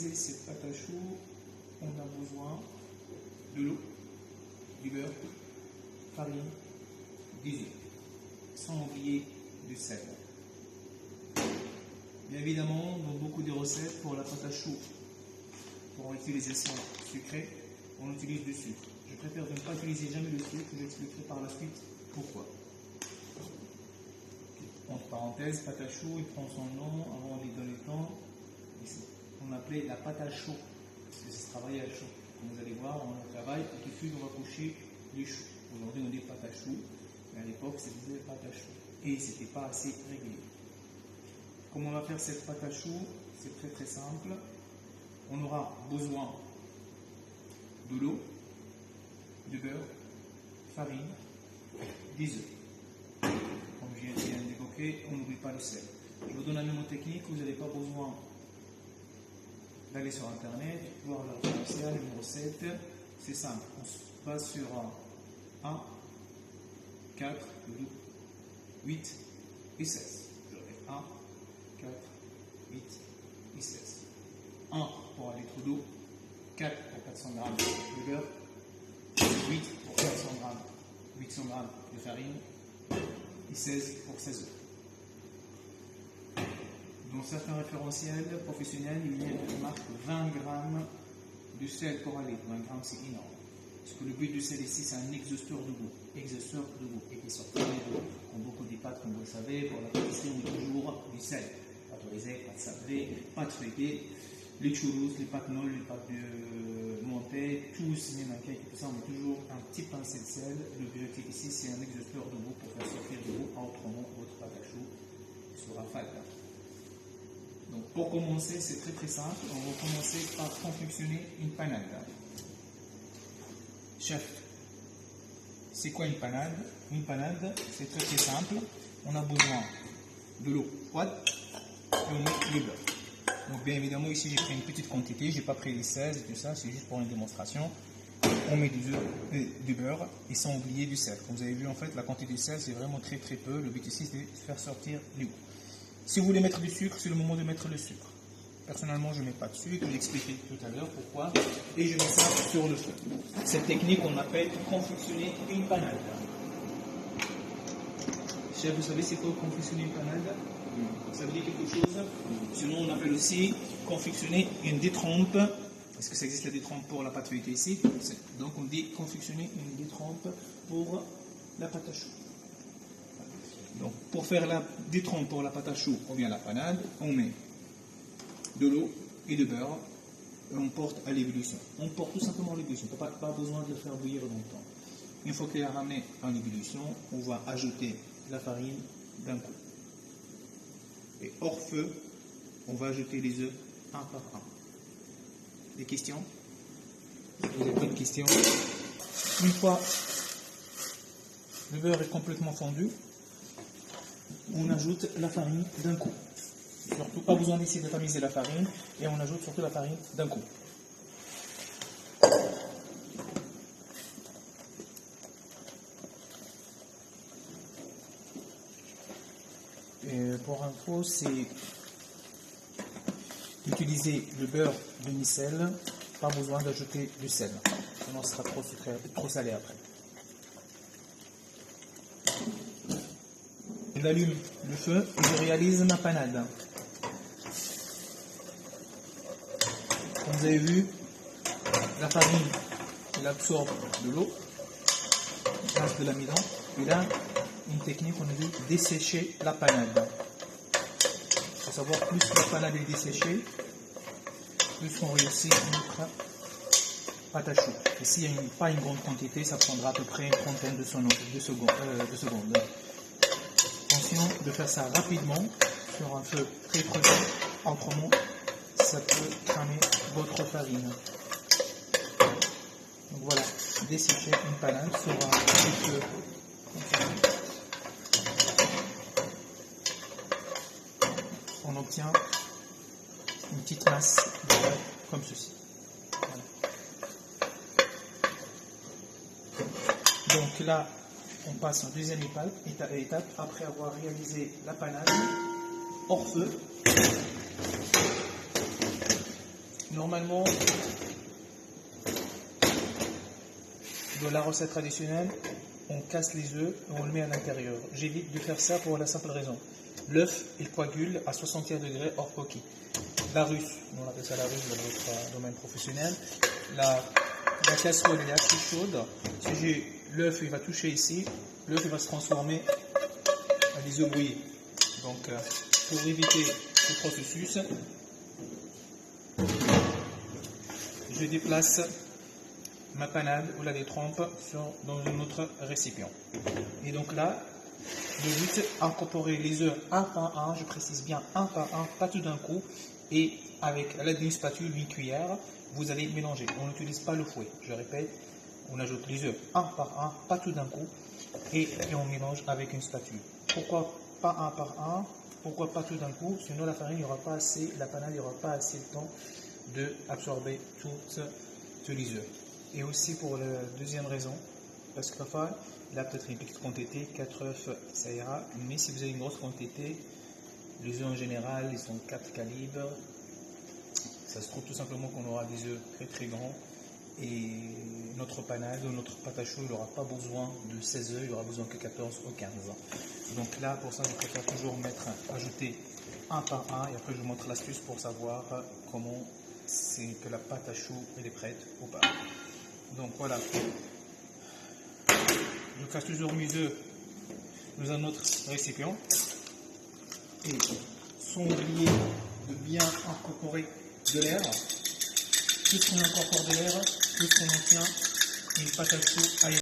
réaliser cette pâte à choux, on a besoin de l'eau, du beurre, farine, des œufs, sans oublier du sel. Bien évidemment, dans beaucoup de recettes, pour la pâte à choux, pour l'utilisation sucrée, on utilise du sucre. Je préfère ne pas utiliser jamais le sucre, je expliquerai par la suite pourquoi. Entre parenthèses, pâte à choux, il prend son nom, avant on lui donne le temps, on appelait la pâte à chaud, parce que c'est travailler à chaud. Comme vous allez voir, on travaille et tout de suite on va coucher les choux. Aujourd'hui on dit pâte à choux, mais à l'époque c'était pâte à choux. Et c'était pas assez régulier. Comment on va faire cette pâte à choux? C'est très très simple. On aura besoin de l'eau, du beurre, farine, des œufs. Comme je viens d'évoquer, on n'oublie pas le sel. Je vous donne la mnémotechnique, vous n'avez pas besoin d'aller sur internet, voir la recette, une recette. C'est simple, on se base sur 1, 4, 8 et 16. Je répète 1, 4, 8 et 16. 1 pour 1 litre d'eau, 4 pour 400 g de beurre, 8 pour 400 g, 800 g de farine et 16 pour 16 œufs. Dans certains référentiels professionnels, il y a une marque 20 g de sel pour un litre. 20 g c'est énorme. Parce que le but du sel ici, c'est un exhausteur de goût. Exhausteur de goût. Et qui sort très bien de l'eau. Comme beaucoup des pâtes, comme vous le savez, pour la pâtisserie, on met toujours du sel. Pâte brisée, pâte sablée, pâte feuilletée, les churros, les pâtes molles, les pâtes de montée, tous, même un cake, tout ça, on met toujours un petit pincé de sel. L'objectif ici, c'est un exhausteur de goût pour faire sortir de l'eau. Autrement, votre pâte à choux sera fatal. Donc pour commencer, c'est très très simple. On va commencer par confectionner une panade. Chef, c'est quoi une panade? Une panade, c'est très très simple. On a besoin de l'eau froide et on met le beurre. Donc bien évidemment ici j'ai pris une petite quantité, j'ai pas pris les 16 et tout ça, c'est juste pour une démonstration. On met du beurre et sans oublier du sel. Comme vous avez vu en fait, la quantité de sel c'est vraiment très très peu. Le but ici c'est de faire sortir les goûts. Si vous voulez mettre du sucre, c'est le moment de mettre le sucre. Personnellement, je ne mets pas de sucre, je l'expliquerai tout à l'heure pourquoi. Et je mets ça sur le feu. Cette technique, on appelle confectionner une panade. Chef, vous savez c'est quoi confectionner une panade? Ça veut dire quelque chose? Sinon, on appelle aussi confectionner une détrempe. Est-ce que ça existe la détrempe pour la pâte feuilletée ici? Donc, on dit confectionner une détrempe pour la pâte à choux. Donc, pour faire la détrempe pour la pâte à choux ou bien la panade, on met de l'eau et de beurre et on porte à l'ébullition. On porte tout simplement à l'ébullition, pas besoin de le faire bouillir longtemps. Une fois qu'il a ramené en ébullition, on va ajouter la farine d'un coup. Et hors feu, on va ajouter les œufs un par un. Des questions? Vous avez pas de questions? Une fois le beurre est complètement fondu, on ajoute la farine d'un coup. Surtout, pas besoin d'essayer de tamiser la farine, et on ajoute surtout la farine d'un coup. Et pour info, c'est d'utiliser le beurre demi-sel, pas besoin d'ajouter du sel, sinon ce sera trop sucré, trop salé après. J'allume le feu et je réalise ma panade. Comme vous avez vu, la farine, elle absorbe de l'eau grâce de l'amidon. Et là, une technique, on a dit dessécher la panade. Il faut savoir, plus la panade est desséchée, plus on réussit notre pâte à choux. Et s'il n'y a pas une grande quantité, ça prendra à peu près une trentaine de secondes. Attention de faire ça rapidement sur un feu très prudent, autrement ça peut cramer votre farine. Donc voilà, dessécher une panade sur un petit feu. On obtient une petite masse de beurre comme ceci. Voilà. Donc là, on passe en deuxième étape après avoir réalisé la panade hors feu. Normalement, dans la recette traditionnelle, on casse les œufs et on le met à l'intérieur. J'évite de faire ça pour la simple raison. L'œuf, il coagule à 61 degrés hors coquille. La russe, on appelle ça la russe dans notre domaine professionnel. La casserole est assez chaude. Si j'ai l'œuf, il va toucher ici. L'œuf, il va se transformer en des œufs bouillis. Donc, pour éviter ce processus, je déplace ma panade ou la détrempe dans un autre récipient. Et donc là, le but, incorporer les œufs un par un, je précise bien un par un, pas tout d'un coup, et avec l'aide d'une spatule, une cuillère, vous allez mélanger. On n'utilise pas le fouet, je répète, on ajoute les œufs un par un, pas tout d'un coup, et on mélange avec une spatule. Pourquoi pas un par un? Pourquoi pas tout d'un coup? Sinon la farine, il n'y aura pas assez, la panade, il n'y aura pas assez le temps d'absorber tous les œufs. Et aussi pour la deuxième raison, parce que parfois, là peut-être une petite quantité, 4 œufs, ça ira, mais si vous avez une grosse quantité, les œufs en général, ils sont 4 calibres, ça se trouve tout simplement qu'on aura des œufs très très grands, et notre panade ou notre pâte à choux, il n'aura pas besoin de 16 œufs, il aura besoin que 14 ou 15. Donc là, pour ça, je préfère toujours ajouter un par un, et après je vous montre l'astuce pour savoir comment c'est que la pâte à choux elle est prête ou pas. Donc voilà, je casse toujours mes œufs dans un autre récipient et sans oublier de bien incorporer de l'air. Plus on incorpore de l'air, plus on obtient une pâte à choux aérienne.